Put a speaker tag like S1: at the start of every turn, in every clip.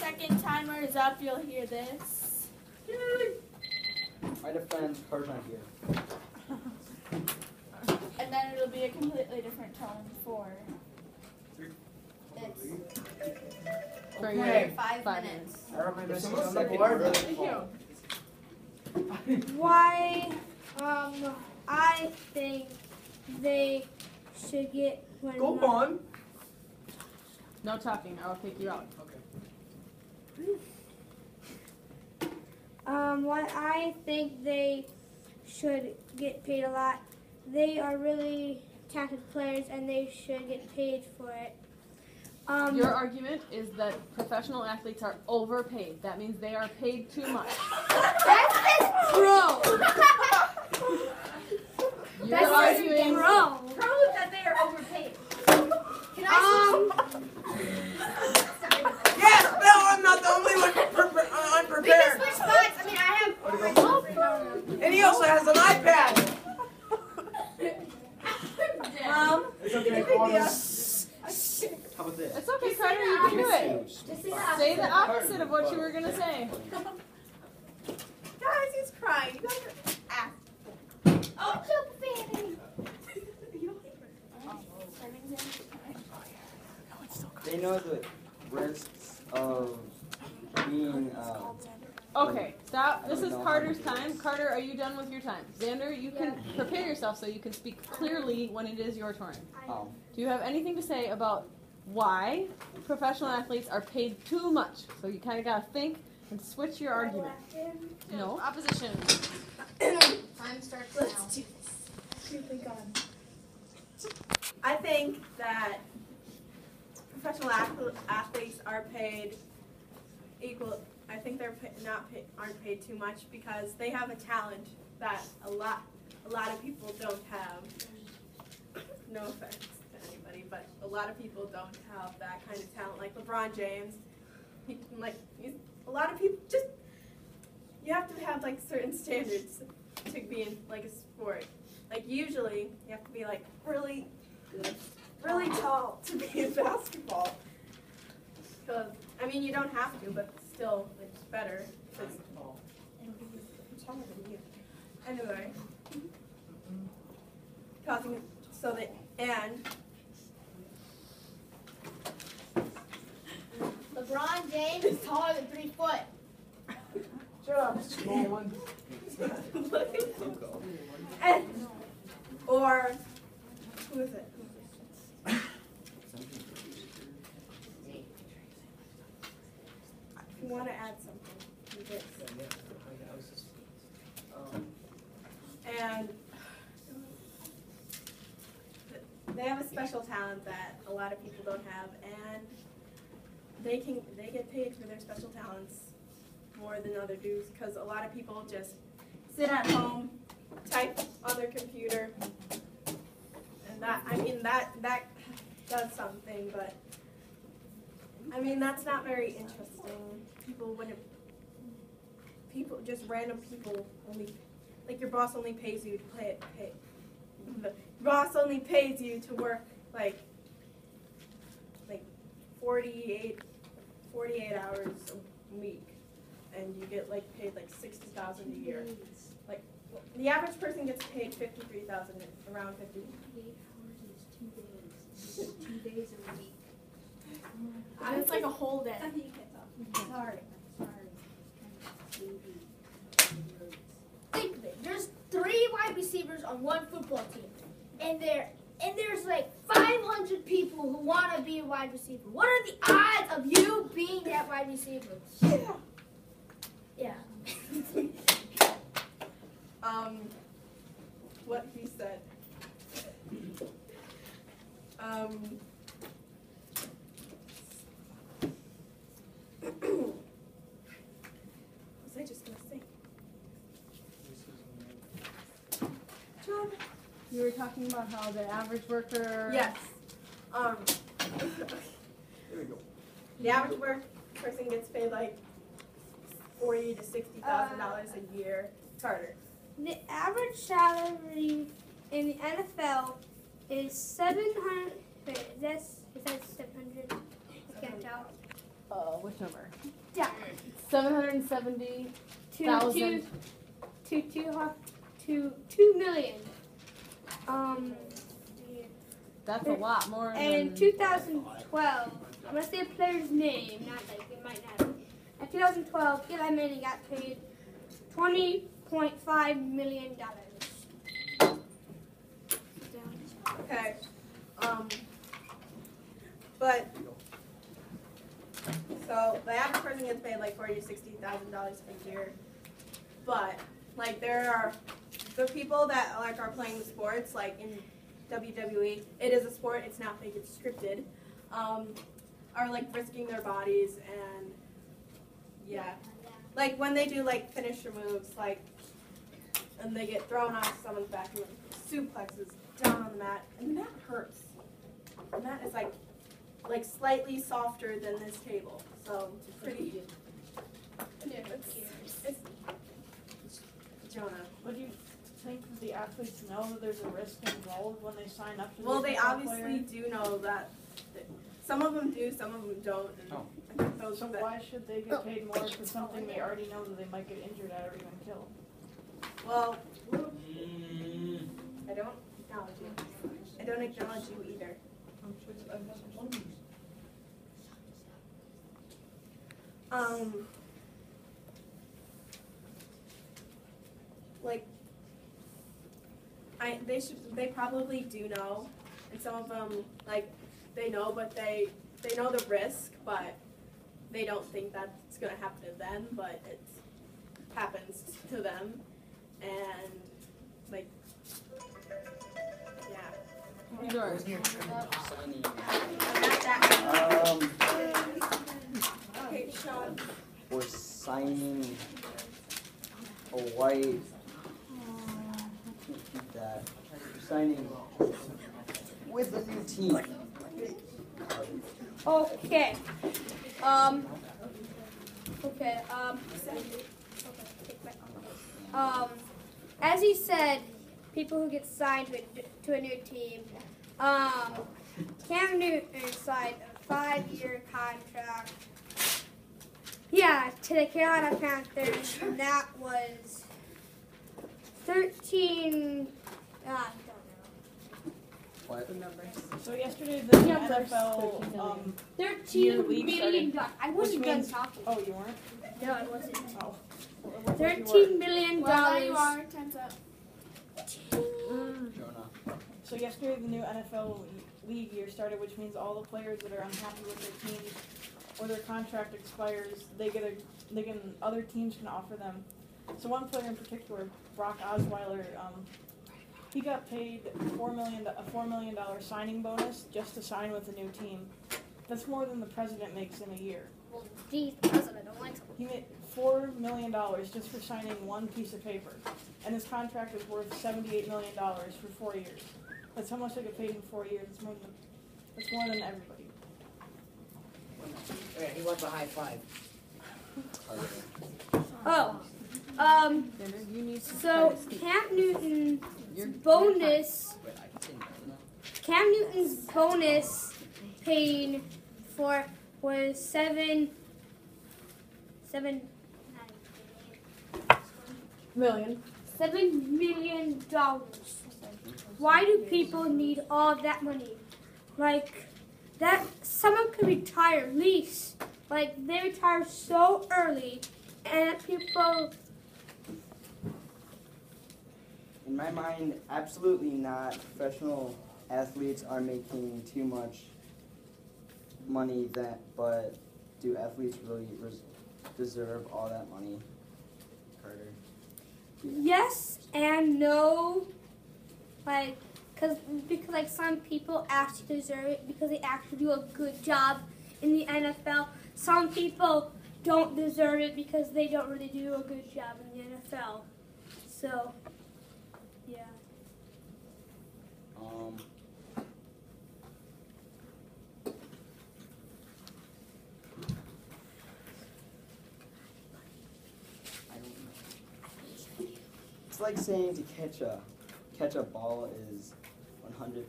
S1: second timer is up, you'll hear this.
S2: Yay! I defend Carter's not here.
S1: And then it'll be a completely different tone for it's
S3: Okay.
S4: 5 minutes.
S2: If someone said it really tall.
S5: Why? I think they should get one.
S3: Go on.
S4: No talking. I will take you out.
S3: Okay.
S5: What I think they should get paid a lot. They are really talented players, and they should get paid for it.
S4: Your argument is that professional athletes are overpaid. That means they are paid too much.
S5: That's just pro.
S4: You're arguing.
S5: Pro.
S6: Prove that they are overpaid.
S5: Can
S3: Yes, no, I'm not the only one unprepared.
S6: Switch spots. I mean, I have.
S3: And he also has an iPad.
S2: It's okay, Carter. How about this?
S4: It's okay, Carter. You can do it. Say the opposite of what you were going to say.
S6: Guys, he's crying. You guys are ass. Oh, super fanny.
S2: They know the risks of being.
S4: Okay, stop. This is Carter's time. Carter, are you done with your time? Xander, you can prepare yourself so you can speak clearly when it is your turn.
S2: Oh.
S4: Do you have anything to say about why professional athletes are paid too much? So you kind of got to think and switch your argument. No. Opposition.
S6: Time starts now.
S7: I think that professional athletes are paid equal. I think they're aren't paid too much because they have a talent that a lot of people don't have. No offense to anybody, but a lot of people don't have that kind of talent. Like LeBron James, a lot of people just. You have to have like certain standards to be in like a sport. Like usually you have to be like really tall to be in basketball. Cause I mean you don't have to, but still it's better. I'm taller than you. Anyway, causing so that and
S6: LeBron James is taller than 3 foot.
S3: Shut up, small one.
S7: and or who is it? If you want to add something, do this. And they have a special talent that a lot of people don't have, and they get paid for their special talents more than other dudes because a lot of people just sit at home, type on their computer, and that does something, but I mean that's not very interesting. Just random people only, like your boss only pays you to your boss only pays you to work like 48 hours a week, and you get like paid like $60,000 a year. Like the average person gets paid $53,000, around 50.
S6: 8 hours is 2 days. 2 days a week.
S1: It's like a whole day.
S6: Sorry. Think of it. There's 3 wide receivers on 1 football team, and there's like 500 people who want to be a wide receiver. What are the odds of you being that wide receiver? Yeah.
S7: What he said. What was I just gonna say? John.
S4: You were talking about how the average worker.
S7: Yes.
S2: There we go.
S7: The average person gets paid like $40,000 to $60,000 a year. Carter.
S5: The average salary in the NFL is 700. Wait, is that 700? I can't tell.
S4: which number?
S5: Yeah.
S4: 770,000.
S5: to 2 million.
S4: That's a lot more
S5: And in
S4: than
S5: 2012, I'm gonna say a player's name, not like it might not be. In 2012, Eli Manning got paid $20.5 million.
S7: Okay. But so the average person gets paid like $40,000 to $60,000 a year. But like there are the people that like are playing the sports, like in WWE, it is a sport. It's not fake. It's scripted. Are like risking their bodies and yeah, like when they do like finisher moves, like and they get thrown off someone's back and suplexes down on the mat, and the mat hurts. The mat is like slightly softer than this table, so it's pretty. Yeah, it's Jonah.
S8: What do you think the athletes know that there's a risk involved when they sign up to
S7: Well,
S8: be a
S7: they
S8: football
S7: obviously
S8: player?
S7: do know that. Some of them do, some of them don't. And
S2: Oh.
S7: I think those
S8: So
S7: that,
S8: why should they get paid more for something they already know that they might get injured at or even killed?
S7: well, I don't acknowledge you. I don't acknowledge you either. Like, they probably do know, and some of them, like, they know, but they know the risk, but they don't think that's gonna happen to them, but it happens to them, and, like, yeah.
S4: yours.
S7: I'm not that. Okay, Sean.
S2: We're signing a white. That we're signing with a new team.
S5: Okay. As he said, people who get signed to a new team. Cam Newton signed a 5-year contract. Yeah, to the Carolina Panthers, and that was 13. I don't know.
S2: What?
S8: So yesterday the
S5: Numbers.
S8: NFL, Your
S5: $13
S8: league
S5: million.
S8: started,
S5: I wasn't
S8: which
S5: done
S8: means-
S5: talking.
S8: oh, you weren't?
S5: No, I wasn't.
S8: Oh. What you
S5: $13 million.
S1: Well, there you are. Time's up.
S2: Jonah.
S8: So yesterday the new NFL league year started, which means all the players that are unhappy with their teams or their contract expires, other teams can offer them. So one player in particular, Brock Osweiler, he got paid a $4 million signing bonus just to sign with a new team. That's more than the president makes in a year.
S5: Geez, president, don't like
S8: He made $4 million just for signing one piece of paper, and his contract is worth $78 million for 4 years. That's how much they get paid in 4 years. That's more than everybody.
S3: Yeah, he wants a high five.
S5: Oh,
S4: You need to
S5: so Cam Newton's bonus paid for was $7
S4: million.
S5: $7 million. Why do people need all of that money? Like that, someone could retire least. Like they retire so early, and people.
S2: In my mind, absolutely not. Professional athletes are making too much money, but do athletes really deserve all that money, Carter?
S5: Yes and no, because like some people actually deserve it because they actually do a good job in the NFL. Some people don't deserve it because they don't really do a good job in the NFL. So, yeah.
S2: It's like saying to catch a ball is $100,000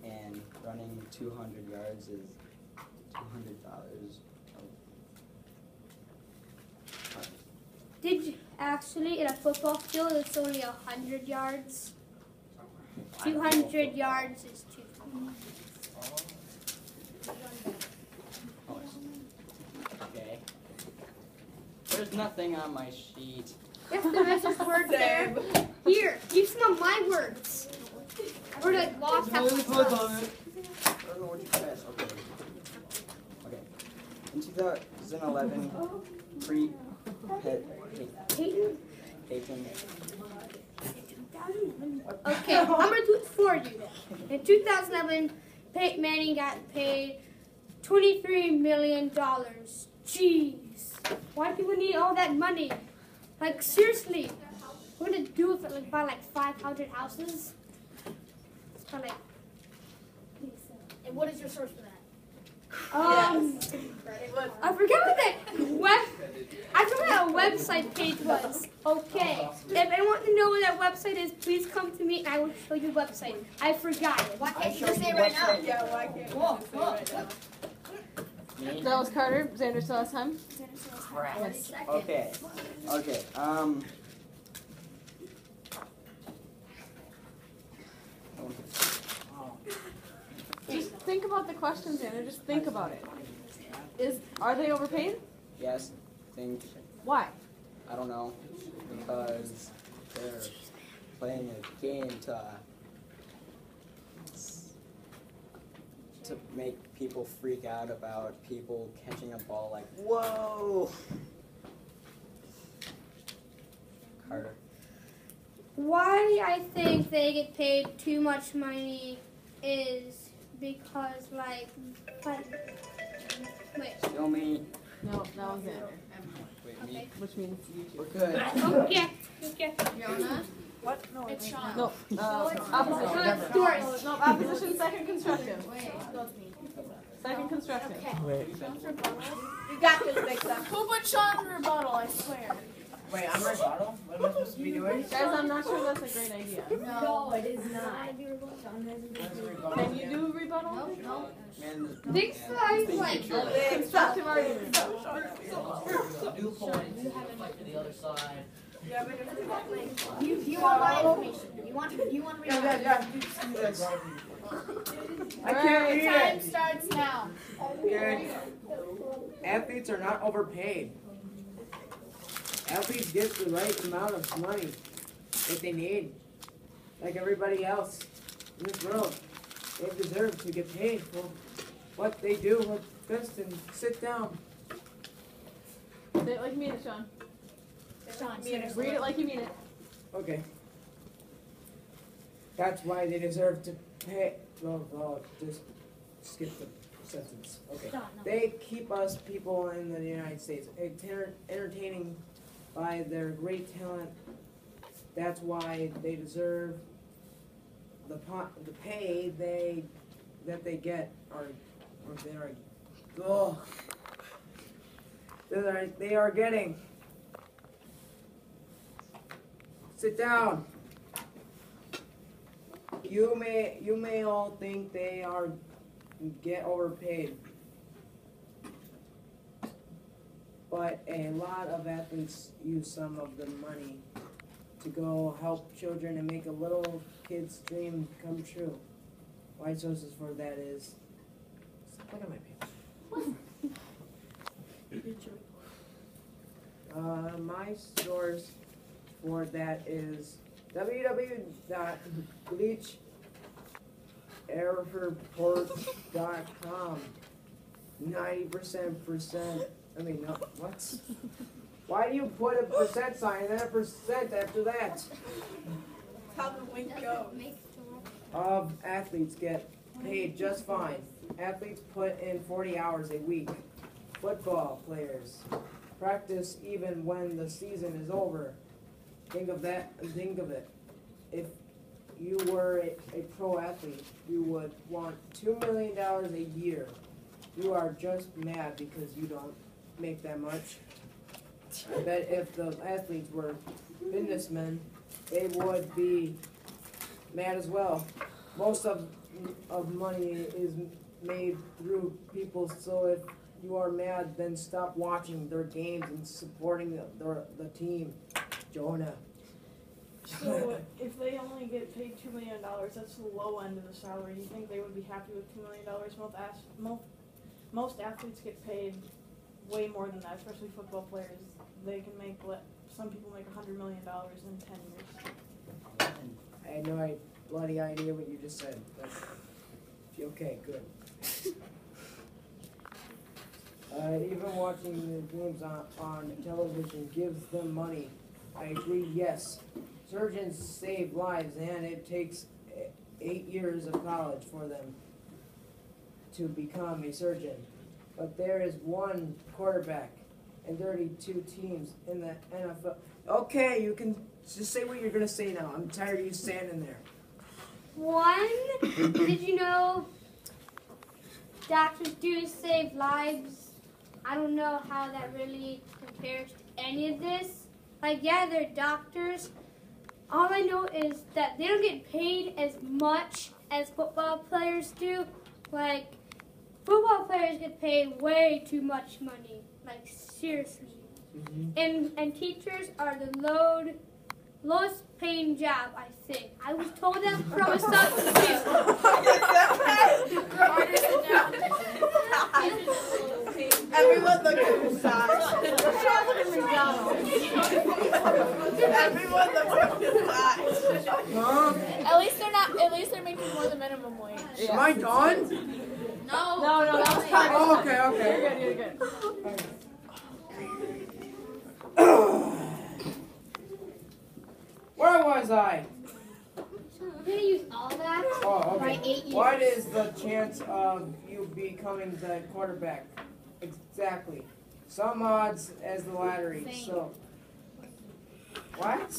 S2: and running 200 yards is $200
S5: Did you actually in a football field it's only 100 yards? 200 yards is 2.
S2: Okay. There's nothing on my sheet.
S5: Yes, there is a word there. Here, use some of my words. I wrote like lost half my words.
S2: I don't know what you said. Okay. Okay. In 2011,
S5: Peyton?
S2: Peyton.
S5: Okay, I'm gonna do it for you. In 2011, Peyton Manning got paid $23 million. Jeez, why do we need all that money? Like seriously, we're gonna do it for like buy like 500 houses. It's kind of like.
S6: And what is your source for that?
S5: I forgot what that I forgot what a website page was. Okay, if anyone wants to know what that website is, please come to me and I will show you the website. I forgot it.
S6: Why can't you just say it right now?
S7: Yeah, why can't you just say right now?
S4: That was Carter. Xander still has time.
S6: Yes.
S2: Okay. Okay.
S4: Just think about the question, Xander. Just think about it. Are they overpaid?
S2: Yes. Think.
S4: Why?
S2: I don't know. Because they're playing a game to make people freak out about people catching a ball like, whoa! Carter.
S5: Why I think they get paid too much money is because like wait.
S2: Still me.
S4: No, that was Xander.
S2: Wait, me.
S4: Which means you two.
S2: We're good.
S5: Okay.
S8: What? No,
S1: It's Sean.
S4: No, opposition.
S5: Stuart.
S4: No, opposition, second constructive. Second constructive.
S7: You got this, Big Sam.
S1: Who put Sean in rebuttal, I swear.
S3: Wait, I'm rebuttal? What am I supposed to be doing?
S4: Guys, I'm not sure that's a great idea.
S6: No, it is not.
S4: Can you do rebuttal?
S6: No.
S2: Man,
S5: Big size like
S4: Constructive argument.
S9: New point, you have to fight for the other side.
S6: You want my information. You want to read it.
S3: I can't read
S1: Time
S3: it.
S1: starts now.
S3: Okay. Athletes are not overpaid. Athletes get the right amount of money that they need. Like everybody else in this world. They deserve to get paid for what they do what's best and sit down.
S4: Say it like you mean it, Sean.
S6: Sean,
S4: Read it like you mean it.
S3: Okay. That's why they deserve to pay. Well, just skip the sentence. Okay. They keep us people in the United States entertaining by their great talent. That's why they deserve the pay that they get they are getting. Sit down. You may all think they get overpaid, but a lot of athletes use some of the money to go help children and make a little kid's dream come true. My sources for that is look at my page. My source for that is www.bleacherreport.com. 90%. I mean, no, what? Why do you put a percent sign and then a percent after that?
S7: How the wink go?
S3: Of athletes get paid just fine. Athletes put in 40 hours a week. Football players practice even when the season is over. Think of that and think of it. If you were a pro athlete, you would want $2 million a year. You are just mad because you don't make that much. I bet if the athletes were businessmen, they would be mad as well. Most of money is made through people, so if you are mad, then stop watching their games and supporting the team. Jonah.
S8: So if they only get paid $2 million, that's the low end of the salary. You think they would be happy with $2 million? Most athletes get paid way more than that, especially football players. They can make, some people make $100 million in 10 years.
S3: I had no bloody idea what you just said. Okay, good. Even watching the games on television gives them money. I agree, yes. Surgeons save lives, and it takes 8 years of college for them to become a surgeon. But there is one quarterback and 32 teams in the NFL. Okay, you can just say what you're going to say now. I'm tired of you standing there.
S5: One, did you know doctors do save lives? I don't know how that really compares to any of this. Like, yeah, they're doctors. All I know is that they don't get paid as much as football players do. Like, football players get paid way too much money. Like, seriously.
S3: Mm-hmm.
S5: And teachers are the lowest paying job, I think. I was told that from a substitute.
S7: Everyone look at your side. Everyone look at your side.
S3: Huh?
S1: At least they're making more than minimum wage.
S3: Am I done?
S1: No,
S4: No, that was part of
S3: Oh, okay, okay.
S4: You're good.
S3: Where was I?
S5: I'm going to use all that
S3: Oh,
S5: by
S3: okay.
S5: 8 years.
S3: What is the chance of you becoming the quarterback? Exactly. Some odds as the lottery. So, what?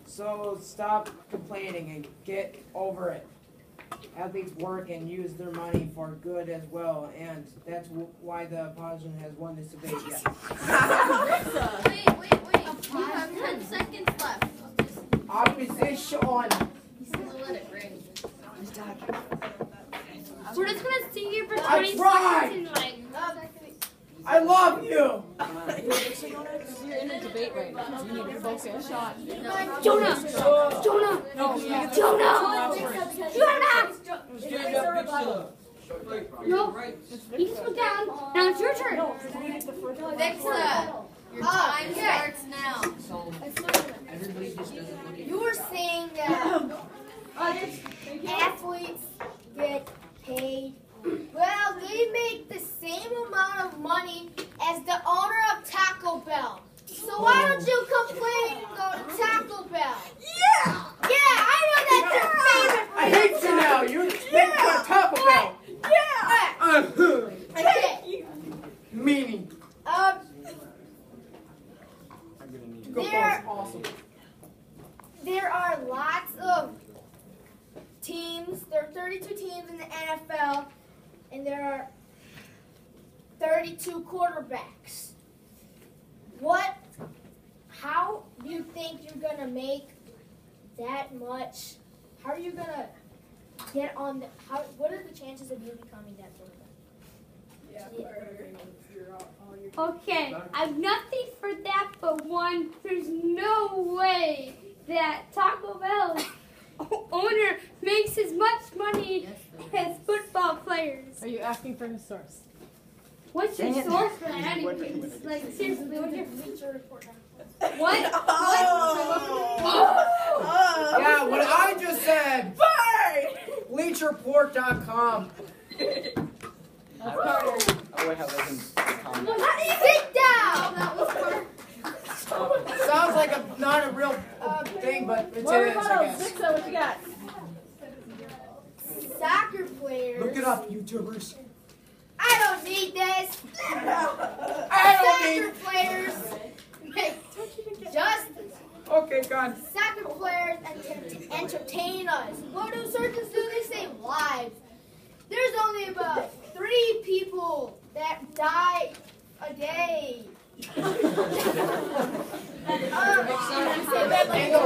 S3: So stop complaining and get over it. Athletes work and use their money for good as well, and that's why the opposition has won this debate. Yeah.
S1: Wait. You have 10 seconds left.
S3: Opposition.
S1: Let it ring.
S5: We're just going to sit here for
S3: I
S5: 20
S3: tried.
S5: seconds and like...
S3: I love you.
S4: You're in a debate right now. You need to focus.
S5: Jonah! No, you just put down. Now it's your turn.
S1: Nexa, your time starts now.
S9: Everybody just doesn't look at
S6: You were saying that athletes get paid. Well, they make the same amount of money as the owner of Taco Bell. So why don't you complain and go to Taco Bell? Yeah! Yeah, I know that's your favorite.
S3: I hate you now. You're making fun of Taco Bell.
S6: Yeah! Okay.
S3: Meaning.
S6: There are lots of teams. There are 32 teams in the NFL, and there are 32 quarterbacks. How do you think you're going to make that much? How are you going to get on what are the chances of you becoming that quarterback?
S5: Okay, I've nothing for that but one. There's no way that Taco Bell's owner makes as much money as football players.
S4: Are you asking for his source?
S5: What's your
S2: Dang it.
S5: source for that? Like, seriously, what's your
S6: Bleacher Report now.
S5: what?
S3: Yeah, what I just said. Bleacherreport.com.
S4: That's Carter.
S2: Oh, wait, how they can comment.
S6: Sit down!
S3: Sounds like not a real thing, but it is,
S4: More
S3: I
S4: rebuttals.
S3: guess.
S4: Nixa, what you got?
S6: Soccer players.
S3: Look it up, YouTubers.
S6: I don't need this. Soccer players make just
S3: Okay, God.
S6: soccer players entertain us. What do surgeons do? They save lives. There's only about 3 people that die a day.
S3: In the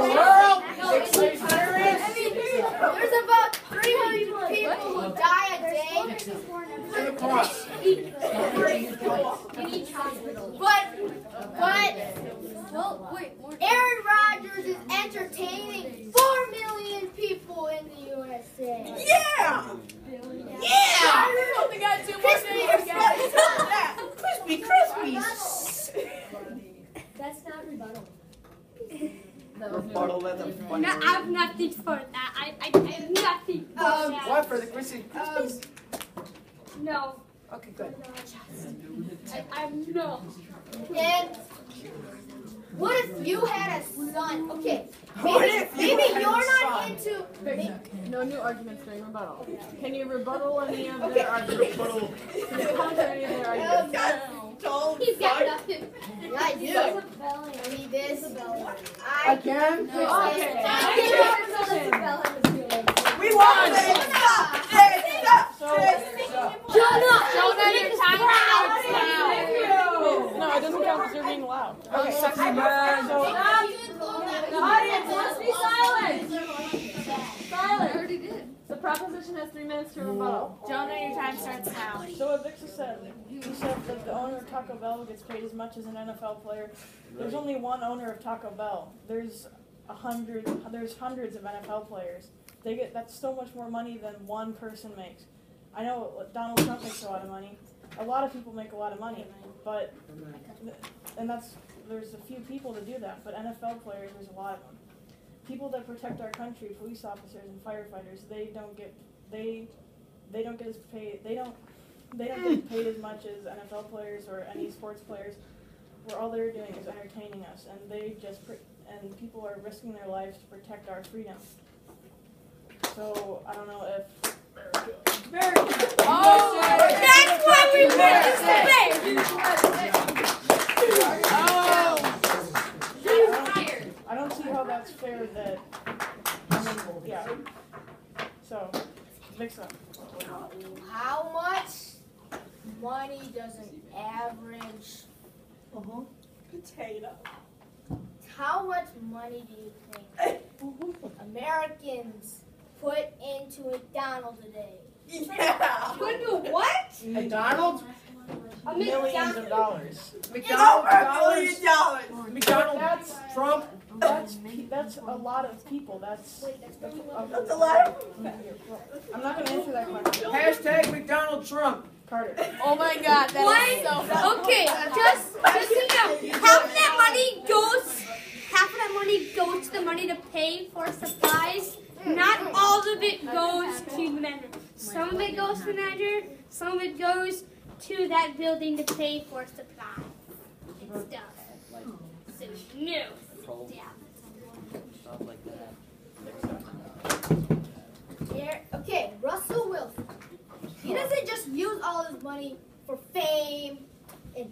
S3: world,
S6: I mean, there's about 300 people who die a day.
S3: in the cross.
S6: Aaron Rodgers is entertaining 4 million people in the USA.
S3: Yeah!
S6: Yeah!
S8: They got 2 more
S6: Crispy,
S3: Crispy!
S6: That's not rebuttal.
S2: Rebuttal, that's a funny
S5: No, I
S2: word.
S5: have nothing for that. I have nothing for that.
S3: What for the Crispy Crispies?
S5: No.
S3: Okay, good.
S5: I'm no.
S6: And what if you had a son? Okay,
S3: What
S6: maybe,
S3: if you
S6: maybe
S3: had a
S6: you're not
S3: son?
S6: into.
S4: No new arguments during rebuttal. Can you rebuttal any of their arguments? Can you counter any of their arguments?
S5: He's got nothing.
S6: Yeah, I do. I need this.
S3: Again?
S4: Okay.
S3: We won!
S4: Jonah, your time starts now. No, it doesn't count because you're being loud.
S3: Okay, sexy man.
S4: So, the audience, let's be silent. Silent. The proposition has 3 minutes to rebuttal.
S8: Jonah, your time starts now. So what Victor said, he said that the owner of Taco Bell gets paid as much as an NFL player. There's only one owner of Taco Bell. There's hundreds of NFL players. That's so much more money than one person makes. I know Donald Trump makes a lot of money. A lot of people make a lot of money, but there's a few people that do that. But NFL players, there's a lot of them. People that protect our country, police officers and firefighters, they don't get as paid. They don't get paid as much as NFL players or any sports players. Where all they're doing is entertaining us, and and people are risking their lives to protect our freedom. So I don't know if.
S5: That's why we won this debate.
S8: I don't see how that's fair that, yeah. So, mix up.
S6: How much money does an average
S8: Potato.
S6: How much money do you think Americans put into McDonald's a day?
S8: Yeah.
S5: Put into what?
S3: McDonald's?
S8: Millions of dollars.
S3: McDonald's?
S8: McDonald's.
S3: That's Trump.
S8: That's a lot of people. That's
S3: a lot of.
S8: I'm not going to answer that question.
S3: Hashtag McDonald Trump.
S8: Carter.
S1: Oh my God, that is so funny.
S5: Okay, just so you know, half of that money goes to the money to pay for supplies. Not all of it goes to the manager. Some of it goes to the manager. Some of it goes to that building to pay for supplies and stuff. So no. Yeah.
S2: Stuff like that.
S6: Here, okay, Russell Wilson. He doesn't just use all his money for fame and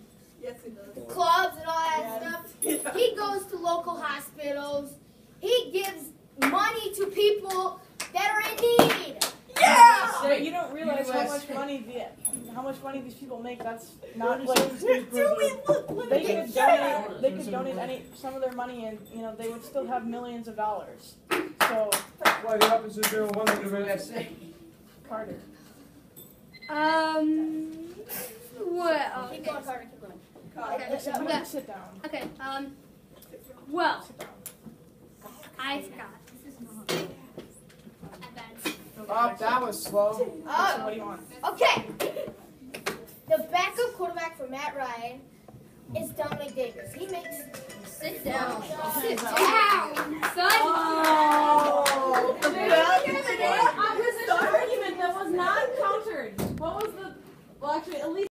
S6: clubs and all that stuff. He goes to local hospitals. He gives money to people that are in need.
S3: Yeah!
S8: So you don't realize how much money these people make. That's not like they could donate some of their money, and they would still have millions of dollars. So
S3: What happens if you're one of the
S8: Carter.
S5: Well,
S6: Keep going, Carter, keep going.
S5: okay.
S8: Sit down.
S5: Okay, well, I forgot.
S3: Oh, that was slow.
S8: So what do you want?
S6: Okay. The backup quarterback for Matt Ryan is Dominic Davis. He makes.
S1: Sit down.
S5: Sit down, son.